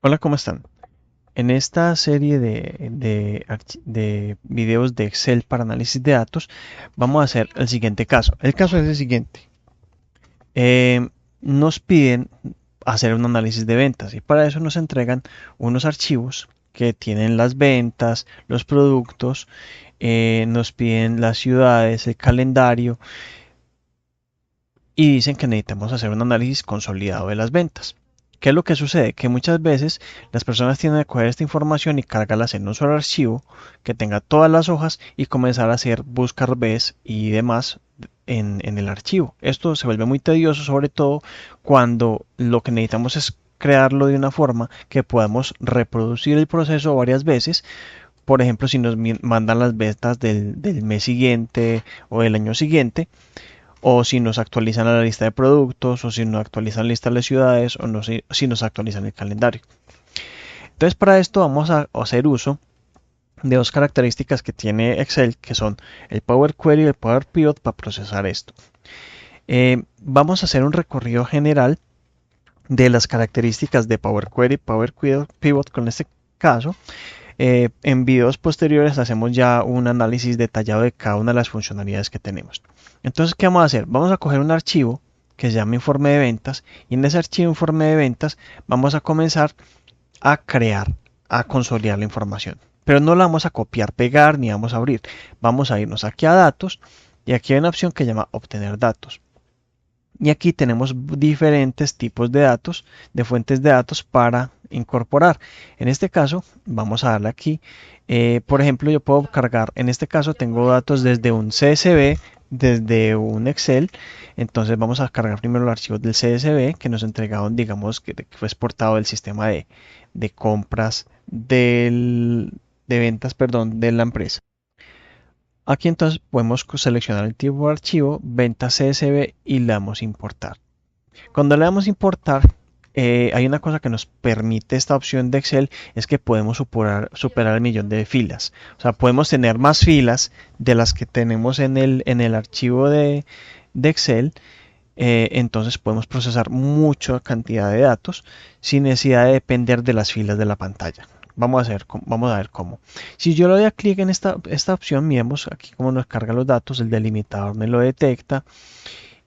Hola, ¿cómo están? En esta serie de videos de Excel para análisis de datos, vamos a hacer el siguiente caso. El caso es el siguiente. Nos piden hacer un análisis de ventas y para eso nos entregan unos archivos que tienen las ventas, los productos, nos piden las ciudades, el calendario y dicen que necesitamos hacer un análisis consolidado de las ventas. ¿Qué es lo que sucede? Que muchas veces las personas tienden a coger esta información y cargarlas en un solo archivo que tenga todas las hojas y comenzar a hacer buscar bes y demás en el archivo. Esto se vuelve muy tedioso, sobre todo cuando lo que necesitamos es crearlo de una forma que podamos reproducir el proceso varias veces. Por ejemplo, si nos mandan las ventas del mes siguiente o del año siguiente, o si nos actualizan la lista de productos, o si nos actualizan la lista de ciudades, o no, si nos actualizan el calendario. Entonces, para esto vamos a hacer uso de dos características que tiene Excel, que son el Power Query y el Power Pivot para procesar esto. Vamos a hacer un recorrido general de las características de Power Query y Power Pivot con este caso. En videos posteriores hacemos ya un análisis detallado de cada una de las funcionalidades que tenemos. Entonces, ¿qué vamos a hacer? Vamos a coger un archivo que se llama informe de ventas y en ese archivo informe de ventas vamos a comenzar a crear, a consolidar la información. Pero no la vamos a copiar, pegar ni vamos a abrir. Vamos a irnos aquí a datos y aquí hay una opción que se llama obtener datos. Y aquí tenemos diferentes tipos de datos, de fuentes de datos para incorporar. En este caso, vamos a darle aquí. Por ejemplo, yo puedo cargar, en este caso tengo datos desde un CSV, desde un Excel. Entonces vamos a cargar primero los archivos del CSV que nos entregaron, digamos, que fue exportado del sistema de compras de ventas, perdón, de la empresa. Aquí entonces podemos seleccionar el tipo de archivo, venta CSV y le damos importar. Cuando le damos importar, hay una cosa que nos permite esta opción de Excel, es que podemos superar el millón de filas. O sea, podemos tener más filas de las que tenemos en el archivo de Excel. Entonces podemos procesar mucha cantidad de datos sin necesidad de depender de las filas de la pantalla. Vamos a ver cómo. Si yo le doy a clic en esta opción, miremos aquí cómo nos carga los datos, el delimitador me lo detecta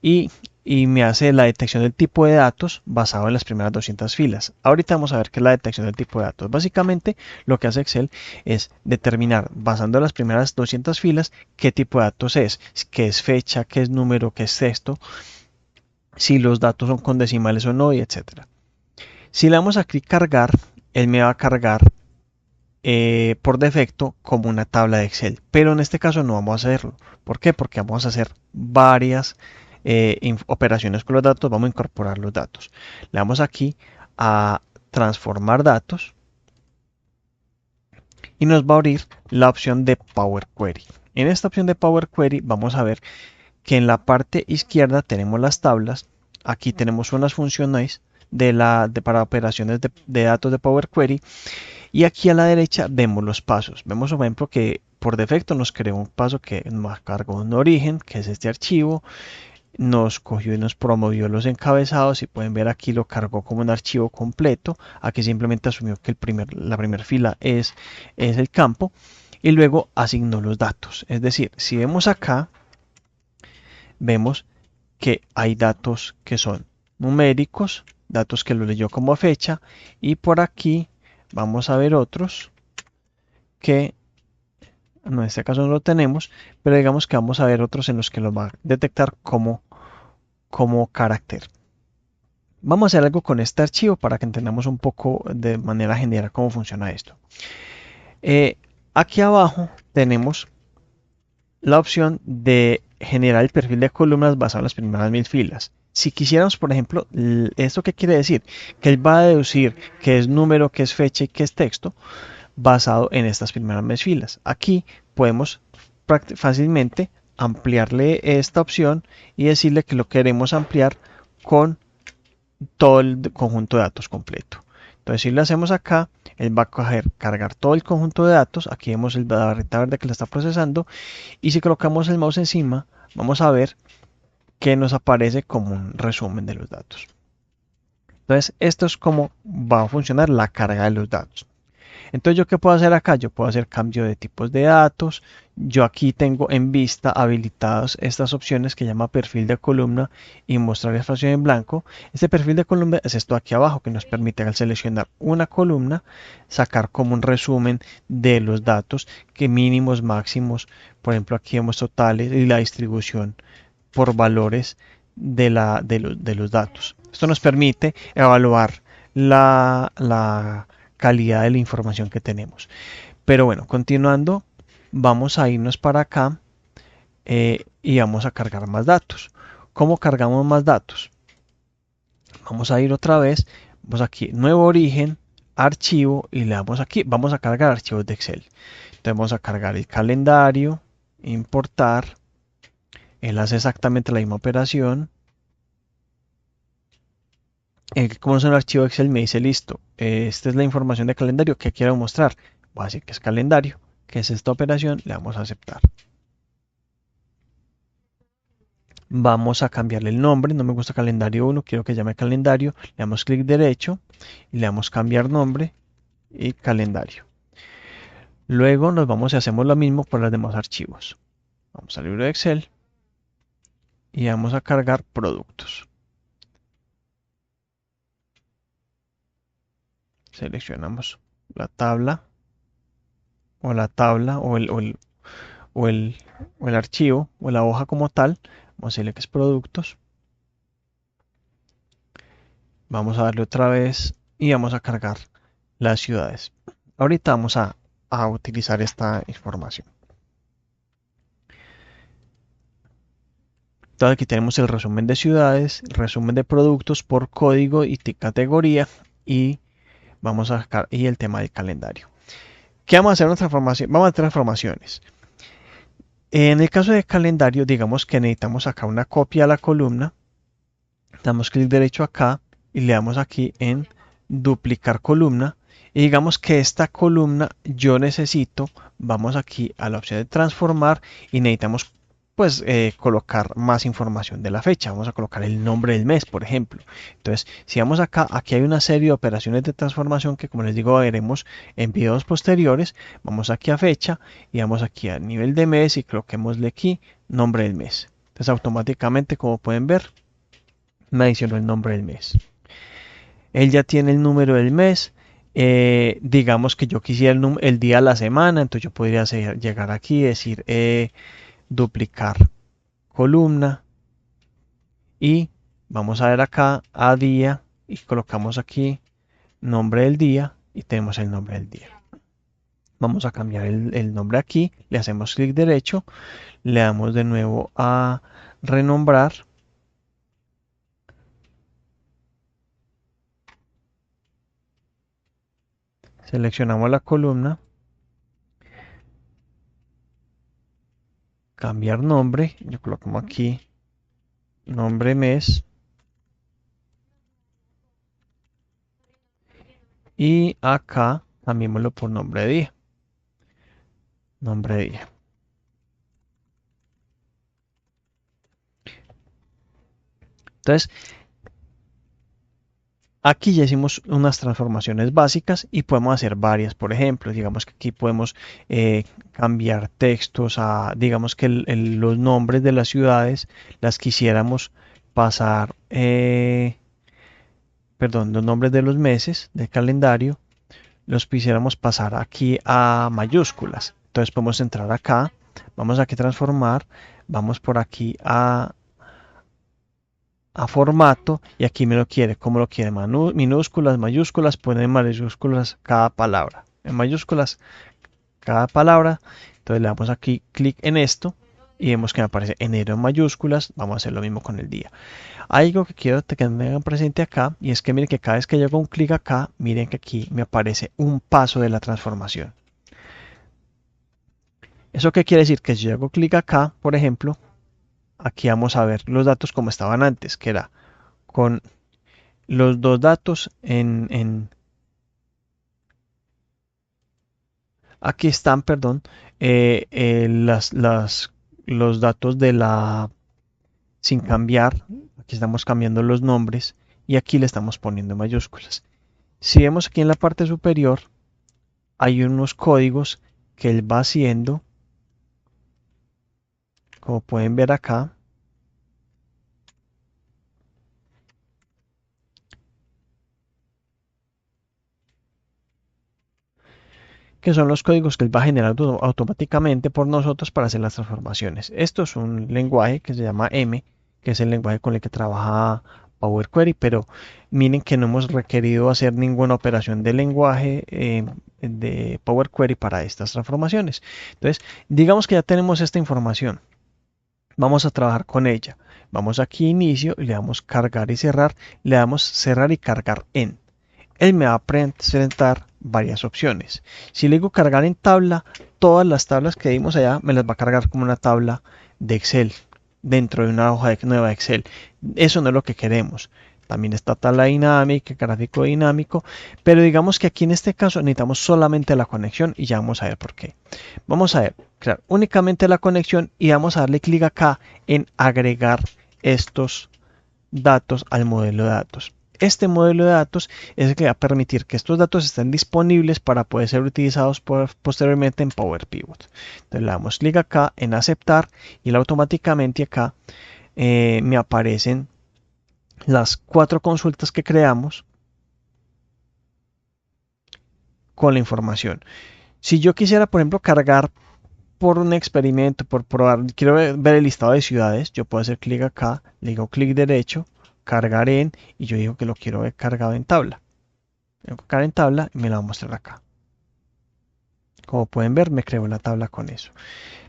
y, y me hace la detección del tipo de datos basado en las primeras 200 filas. Ahorita vamos a ver qué es la detección del tipo de datos. Básicamente lo que hace Excel es determinar, basando en las primeras 200 filas, qué tipo de datos es, qué es fecha, qué es número, qué es texto, si los datos son con decimales o no, y etcétera. Si le damos aquí cargar, él me va a cargar por defecto como una tabla de Excel. Pero en este caso no vamos a hacerlo. ¿Por qué? Porque vamos a hacer varias operaciones con los datos. Vamos a incorporar los datos. Le damos aquí a transformar datos y nos va a abrir la opción de Power Query. En esta opción de Power Query vamos a ver que en la parte izquierda tenemos las tablas. Aquí tenemos unas funciones para operaciones de datos de Power Query. Y aquí a la derecha vemos los pasos. Vemos, por ejemplo, que por defecto nos creó un paso que nos cargó un origen, que es este archivo. Nos cogió y nos promovió los encabezados. Y pueden ver aquí lo cargó como un archivo completo. Aquí simplemente asumió que la primera fila es el campo. Y luego asignó los datos. Es decir, si vemos acá, vemos que hay datos que son numéricos, datos que lo leyó como fecha. Y por aquí vamos a ver otros que en este caso no lo tenemos, pero digamos que vamos a ver otros en los que lo va a detectar como carácter. Vamos a hacer algo con este archivo para que entendamos un poco de manera general cómo funciona esto. Eh, Aquí abajo tenemos la opción de generar el perfil de columnas basado en las primeras 1000 filas. Si quisiéramos, por ejemplo, ¿esto qué quiere decir? Que él va a deducir qué es número, qué es fecha y qué es texto basado en estas primeras 1000 filas. Aquí podemos fácilmente ampliarle esta opción y decirle que lo queremos ampliar con todo el conjunto de datos completo. Entonces si lo hacemos acá, él va a cargar todo el conjunto de datos. Aquí vemos la barrita verde que lo está procesando. Y si colocamos el mouse encima, vamos a ver que nos aparece como un resumen de los datos. Entonces, esto es como va a funcionar la carga de los datos. Entonces, ¿yo qué puedo hacer acá? Yo puedo hacer cambio de tipos de datos. Yo aquí tengo en vista habilitadas estas opciones que llama perfil de columna y mostrar espacio en blanco. Este perfil de columna es esto aquí abajo que nos permite al seleccionar una columna sacar como un resumen de los datos, que mínimos, máximos. Por ejemplo, aquí vemos totales y la distribución por valores de los datos. Esto nos permite evaluar la calidad de la información que tenemos. Pero bueno, continuando, vamos a irnos para acá y vamos a cargar más datos. ¿Cómo cargamos más datos? Vamos a ir otra vez, vamos aquí, nuevo origen, archivo y le damos aquí, vamos a cargar archivos de Excel. Entonces vamos a cargar el calendario, importar, él hace exactamente la misma operación. Como es un archivo Excel, me dice listo, esta es la información de calendario que quiero mostrar. Voy a decir que es calendario, que es esta operación, le damos a aceptar. Vamos a cambiarle el nombre, no me gusta calendario 1, quiero que llame calendario, le damos clic derecho y le damos cambiar nombre y calendario. Luego nos vamos y hacemos lo mismo por los demás archivos. Vamos al libro de Excel y vamos a cargar productos. Seleccionamos la tabla o el archivo o la hoja como tal. Vamos a decirle que es productos. Vamos a darle otra vez y vamos a cargar las ciudades. Ahorita vamos a utilizar esta información. Entonces aquí tenemos el resumen de ciudades, resumen de productos por código y categoría y vamos a sacar y el tema del calendario. ¿Qué vamos a hacer en nuestra formación? Vamos a hacer transformaciones. En el caso de calendario, digamos que necesitamos acá una copia a la columna. Damos clic derecho acá y le damos aquí en duplicar columna. Y digamos que esta columna yo necesito, vamos aquí a la opción de transformar y necesitamos pues colocar más información de la fecha. Vamos a colocar el nombre del mes, por ejemplo. Entonces, si vamos acá, aquí hay una serie de operaciones de transformación que, como les digo, veremos en videos posteriores. Vamos aquí a fecha y vamos aquí a nivel de mes y coloquémosle aquí nombre del mes. Entonces, automáticamente, como pueden ver, me adicionó el nombre del mes. Él ya tiene el número del mes. Digamos que yo quisiera el día de la semana, entonces yo podría llegar aquí y decir duplicar columna y vamos a ver acá a día y colocamos aquí nombre del día y tenemos el nombre del día. Vamos a cambiar el nombre aquí, le hacemos clic derecho, le damos de nuevo a renombrar. Seleccionamos la columna, cambiar nombre, yo coloco aquí nombre mes y acá cambiémoslo por nombre de día. Nombre de día. Entonces, aquí ya hicimos unas transformaciones básicas y podemos hacer varias. Por ejemplo, digamos que aquí podemos cambiar textos a, digamos que los nombres de las ciudades las quisiéramos pasar, perdón, los nombres de los meses del calendario los quisiéramos pasar aquí a mayúsculas. Entonces podemos entrar acá, vamos aquí a transformar, vamos por aquí a formato y aquí me lo quiere, como lo quiere, minúsculas, mayúsculas, ponen en mayúsculas cada palabra, en mayúsculas cada palabra. Entonces le damos aquí clic en esto y vemos que me aparece enero en mayúsculas. Vamos a hacer lo mismo con el día. Hay algo que quiero que tengan presente acá y es que miren que cada vez que yo hago un clic acá, miren que aquí me aparece un paso de la transformación. ¿Eso qué quiere decir? Que si yo hago clic acá, por ejemplo, aquí vamos a ver los datos como estaban antes, que era con los dos datos aquí están, perdón, los datos de la sin cambiar. Aquí estamos cambiando los nombres y aquí le estamos poniendo mayúsculas. Si vemos aquí en la parte superior, hay unos códigos que él va haciendo, como pueden ver acá. Que son los códigos que él va a generar automáticamente por nosotros para hacer las transformaciones. Esto es un lenguaje que se llama M, que es el lenguaje con el que trabaja Power Query, pero miren que no hemos requerido hacer ninguna operación de lenguaje de Power Query para estas transformaciones. Entonces, digamos que ya tenemos esta información. Vamos a trabajar con ella. Vamos aquí a inicio y le damos cargar y cerrar. Le damos cerrar y cargar en. Él me va a presentar varias opciones. Si le digo cargar en tabla, todas las tablas que dimos allá me las va a cargar como una tabla de Excel, dentro de una hoja nueva de Excel. Eso no es lo que queremos. También está tabla dinámica, gráfico dinámico, pero digamos que aquí en este caso necesitamos solamente la conexión y ya vamos a ver por qué. Vamos a ver, crear únicamente la conexión y vamos a darle clic acá en agregar estos datos al modelo de datos. Este modelo de datos es el que va a permitir que estos datos estén disponibles para poder ser utilizados posteriormente en Power Pivot. Entonces le damos clic acá en aceptar y él automáticamente acá me aparecen las 4 consultas que creamos con la información. Si yo quisiera, por ejemplo, cargar por un experimento, por probar, quiero ver el listado de ciudades, yo puedo hacer clic acá, le digo clic derecho, cargar en, y yo digo que lo quiero ver cargado en tabla. Voy a cargar en tabla y me la va a mostrar acá. Como pueden ver, me creo una tabla con eso.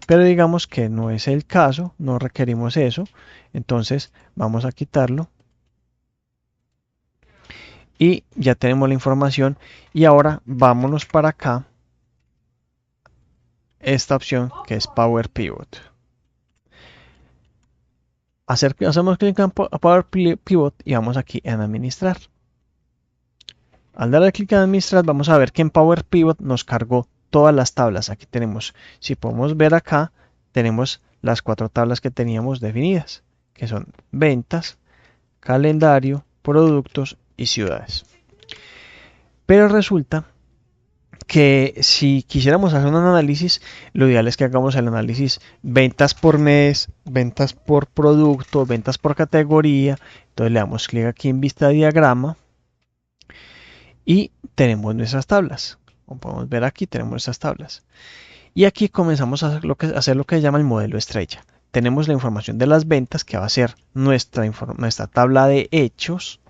Pero digamos que no es el caso, no requerimos eso. Entonces vamos a quitarlo. Y ya tenemos la información. Y ahora vámonos para acá. Esta opción que es Power Pivot. Hacemos clic en Power Pivot y vamos aquí en administrar. Al darle clic en administrar vamos a ver que en Power Pivot nos cargó todas las tablas. Aquí tenemos, si podemos ver acá, tenemos las 4 tablas que teníamos definidas, que son ventas, calendario, productos y ciudades. Pero resulta que si quisiéramos hacer un análisis, lo ideal es que hagamos el análisis ventas por mes, ventas por producto, ventas por categoría. Entonces le damos clic aquí en vista diagrama y tenemos nuestras tablas. Como podemos ver aquí, tenemos nuestras tablas. Y aquí comenzamos a hacer lo que se llama el modelo estrella. Tenemos la información de las ventas, que va a ser nuestra tabla de hechos.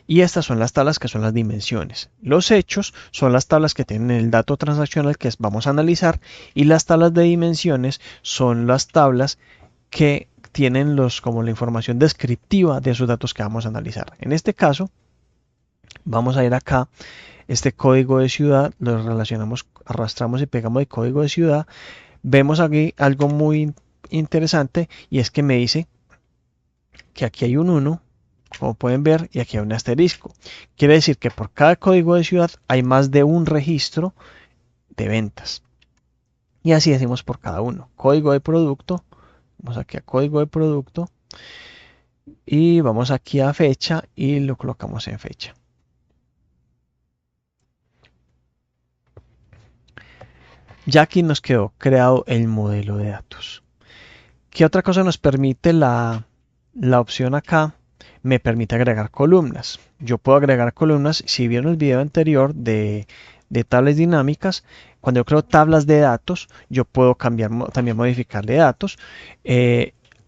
Y estas son las tablas que son las dimensiones. Los hechos son las tablas que tienen el dato transaccional que vamos a analizar. Y las tablas de dimensiones son las tablas que tienen como la información descriptiva de esos datos que vamos a analizar. En este caso, vamos a ir acá. Este código de ciudad lo relacionamos, arrastramos y pegamos el código de ciudad. Vemos aquí algo muy interesante y es que me dice que aquí hay un 1, como pueden ver, y aquí hay un asterisco. Quiere decir que por cada código de ciudad hay más de un registro de ventas. Y así decimos por cada uno. Código de producto, vamos aquí a código de producto y vamos aquí a fecha y lo colocamos en fecha. Ya aquí nos quedó creado el modelo de datos. ¿Qué otra cosa nos permite la opción acá? Me permite agregar columnas. Yo puedo agregar columnas. Si vieron el video anterior de tablas dinámicas, cuando yo creo tablas de datos, yo puedo también modificarle datos.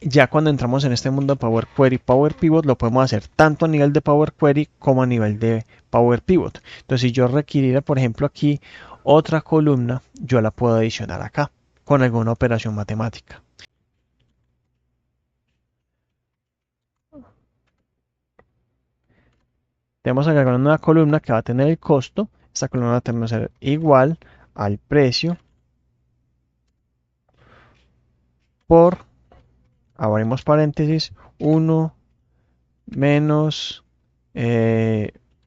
Ya cuando entramos en este mundo de Power Query, Power Pivot, lo podemos hacer tanto a nivel de Power Query como a nivel de Power Pivot. Entonces, si yo requiriera, por ejemplo, aquí otra columna, yo la puedo adicionar acá con alguna operación matemática. Tenemos que agregar una nueva columna que va a tener el costo. Esta columna va a tener que ser igual al precio por, abrimos paréntesis, 1 menos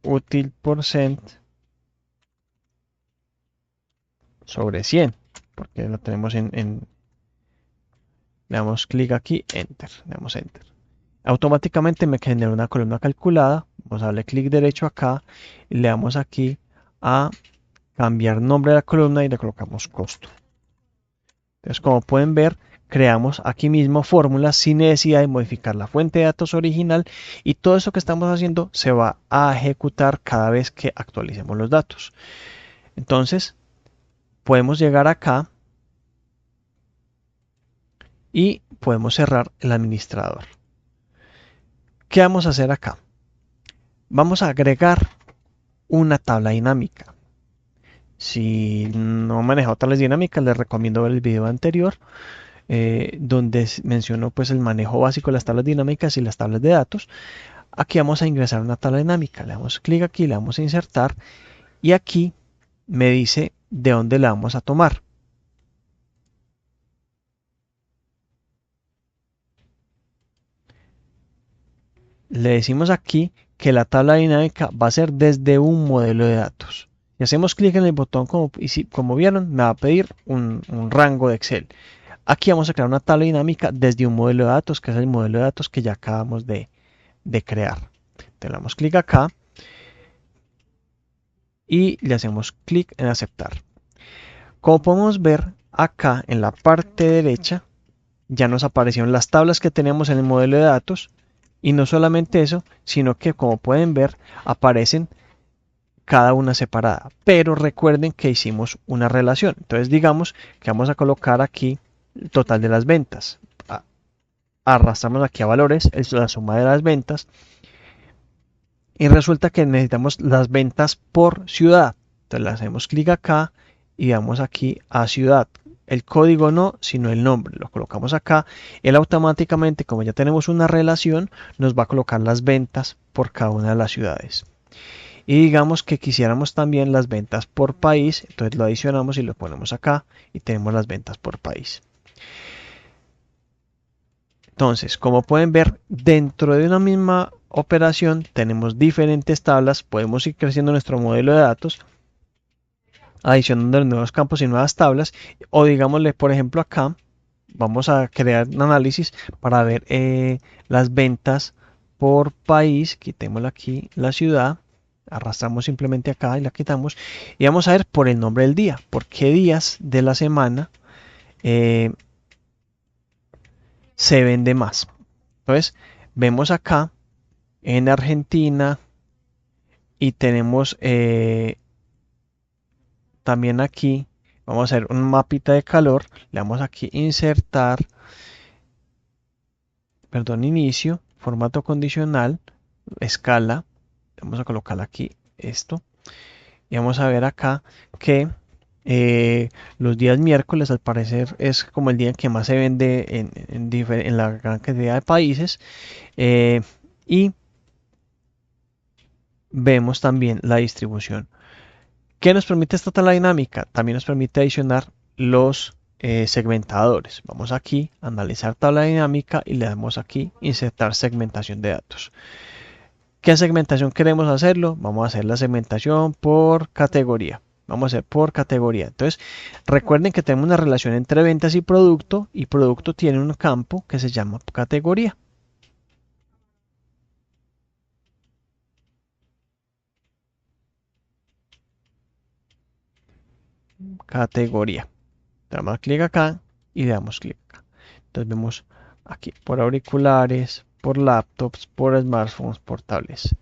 útil por cent sobre 100, porque lo tenemos le damos clic aquí, enter, le damos enter. automáticamente me genera una columna calculada. Vamos a darle clic derecho acá y le damos aquí a cambiar nombre de la columna y le colocamos costo. Entonces, como pueden ver, creamos aquí mismo fórmulas sin necesidad de modificar la fuente de datos original, y todo eso que estamos haciendo se va a ejecutar cada vez que actualicemos los datos. Entonces, podemos llegar acá y podemos cerrar el administrador. ¿Qué vamos a hacer acá? Vamos a agregar una tabla dinámica. Si no he manejado tablas dinámicas, les recomiendo ver el video anterior, donde menciono pues el manejo básico de las tablas dinámicas y las tablas de datos. Aquí vamos a ingresar una tabla dinámica. Le damos clic aquí, le vamos a insertar y aquí me dice de dónde la vamos a tomar. Le decimos aquí que la tabla dinámica va a ser desde un modelo de datos. Si hacemos clic en el botón, como vieron, me va a pedir un rango de Excel. Aquí vamos a crear una tabla dinámica desde un modelo de datos, que es el modelo de datos que ya acabamos de crear. Le damos clic acá y le hacemos clic en aceptar. Como podemos ver acá en la parte derecha, ya nos aparecieron las tablas que tenemos en el modelo de datos. Y no solamente eso, sino que como pueden ver, aparecen cada una separada. Pero recuerden que hicimos una relación. Entonces digamos que vamos a colocar aquí el total de las ventas. Arrastramos aquí a valores, es la suma de las ventas. Y resulta que necesitamos las ventas por ciudad. Entonces le hacemos clic acá y damos aquí a ciudad. El código no, sino el nombre. Lo colocamos acá. Él automáticamente, como ya tenemos una relación, nos va a colocar las ventas por cada una de las ciudades. Y digamos que quisiéramos también las ventas por país. Entonces lo adicionamos y lo ponemos acá y tenemos las ventas por país. Entonces, como pueden ver, dentro de una misma operación tenemos diferentes tablas. Podemos ir creciendo nuestro modelo de datos, adicionando nuevos campos y nuevas tablas, o digámosle, por ejemplo, acá vamos a crear un análisis para ver las ventas por país. Quitémosle aquí la ciudad, arrastramos simplemente acá y la quitamos, y vamos a ver por el nombre del día, por qué días de la semana se vende más. Entonces vemos acá en Argentina y tenemos también aquí, vamos a hacer un mapita de calor, le damos aquí insertar, perdón, inicio, formato condicional, escala, vamos a colocar aquí esto y vamos a ver acá que los días miércoles al parecer es como el día en que más se vende en la gran cantidad de países, y vemos también la distribución. ¿Qué nos permite esta tabla dinámica? También nos permite adicionar los segmentadores. Vamos aquí, analizar tabla dinámica y le damos aquí insertar segmentación de datos. ¿Qué segmentación queremos hacerlo? Vamos a hacer la segmentación por categoría. Vamos a hacer por categoría. Entonces, recuerden que tenemos una relación entre ventas y producto tiene un campo que se llama categoría. Categoría. Le damos clic acá y le damos clic acá. Entonces vemos aquí por auriculares, por laptops, por smartphones, por tablets.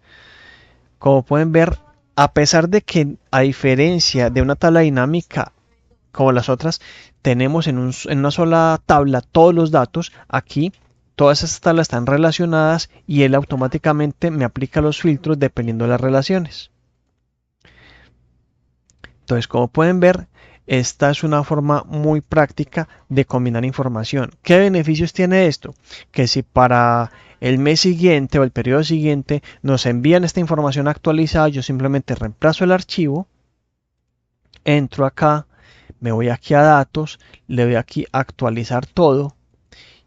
Como pueden ver, a pesar de que a diferencia de una tabla dinámica como las otras, tenemos en una sola tabla todos los datos, aquí todas estas tablas están relacionadas y él automáticamente me aplica los filtros dependiendo de las relaciones. Entonces, como pueden ver, esta es una forma muy práctica de combinar información. ¿Qué beneficios tiene esto? Que si para el mes siguiente o el periodo siguiente nos envían esta información actualizada, yo simplemente reemplazo el archivo, entro acá, me voy aquí a datos, le doy aquí a actualizar todo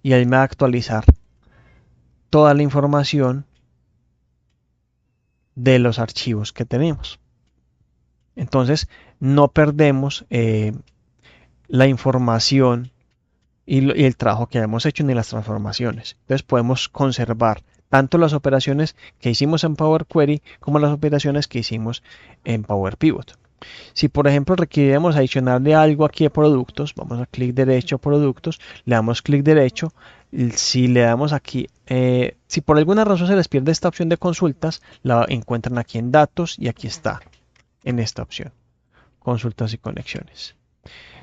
y ahí me va a actualizar toda la información de los archivos que tenemos. Entonces no perdemos la información y el trabajo que hemos hecho ni las transformaciones. Entonces podemos conservar tanto las operaciones que hicimos en Power Query como las operaciones que hicimos en Power Pivot. Si por ejemplo requiriéramos adicionarle algo aquí de productos, vamos a clic derecho, productos, le damos clic derecho. Si le damos aquí, si por alguna razón se les pierde esta opción de consultas, la encuentran aquí en datos y aquí está, en esta opción, consultas y conexiones.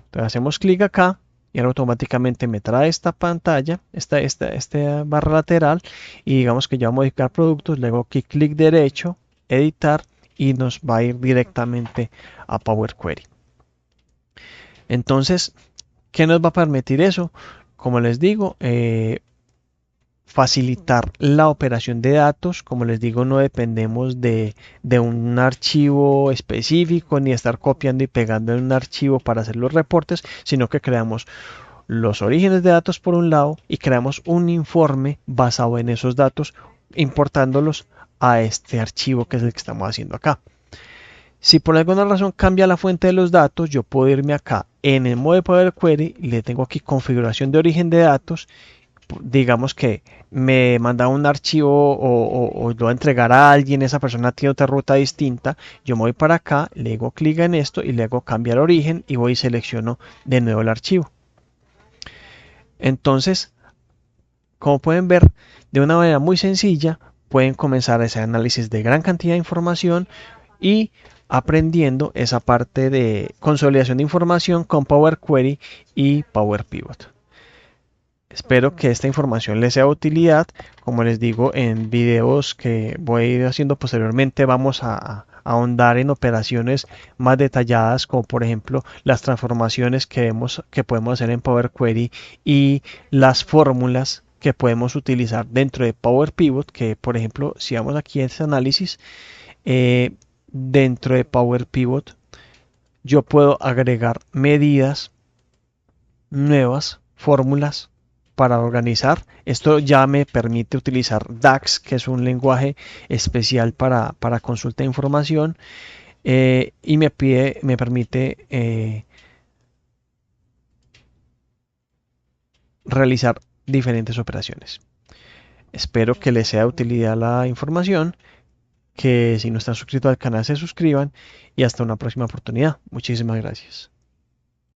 Entonces hacemos clic acá y ahora automáticamente me trae esta pantalla, esta barra lateral, y digamos que ya voy a modificar productos, le hago aquí clic derecho, editar, y nos va a ir directamente a Power Query. Entonces, ¿qué nos va a permitir eso? Como les digo, facilitar la operación de datos. Como les digo, no dependemos de un archivo específico ni estar copiando y pegando en un archivo para hacer los reportes, sino que creamos los orígenes de datos por un lado y creamos un informe basado en esos datos, importándolos a este archivo que es el que estamos haciendo acá. Si por alguna razón cambia la fuente de los datos, yo puedo irme acá en el modo de Power Query, le tengo aquí configuración de origen de datos. Digamos que me manda un archivo o lo voy a entregar a alguien, esa persona tiene otra ruta distinta, yo me voy para acá, le hago clic en esto y le hago cambiar origen y voy y selecciono de nuevo el archivo. Entonces, como pueden ver, de una manera muy sencilla, pueden comenzar ese análisis de gran cantidad de información y aprendiendo esa parte de consolidación de información con Power Query y Power Pivot. Espero que esta información les sea de utilidad. Como les digo, en videos que voy a ir haciendo posteriormente vamos a ahondar en operaciones más detalladas, como por ejemplo las transformaciones que podemos hacer en Power Query y las fórmulas que podemos utilizar dentro de Power Pivot, que por ejemplo, si vamos aquí a este análisis, dentro de Power Pivot yo puedo agregar medidas nuevas, fórmulas para organizar. Esto ya me permite utilizar DAX, que es un lenguaje especial para consulta de información, y me permite realizar diferentes operaciones. Espero que les sea de utilidad la información, que si no están suscritos al canal se suscriban y hasta una próxima oportunidad. Muchísimas gracias.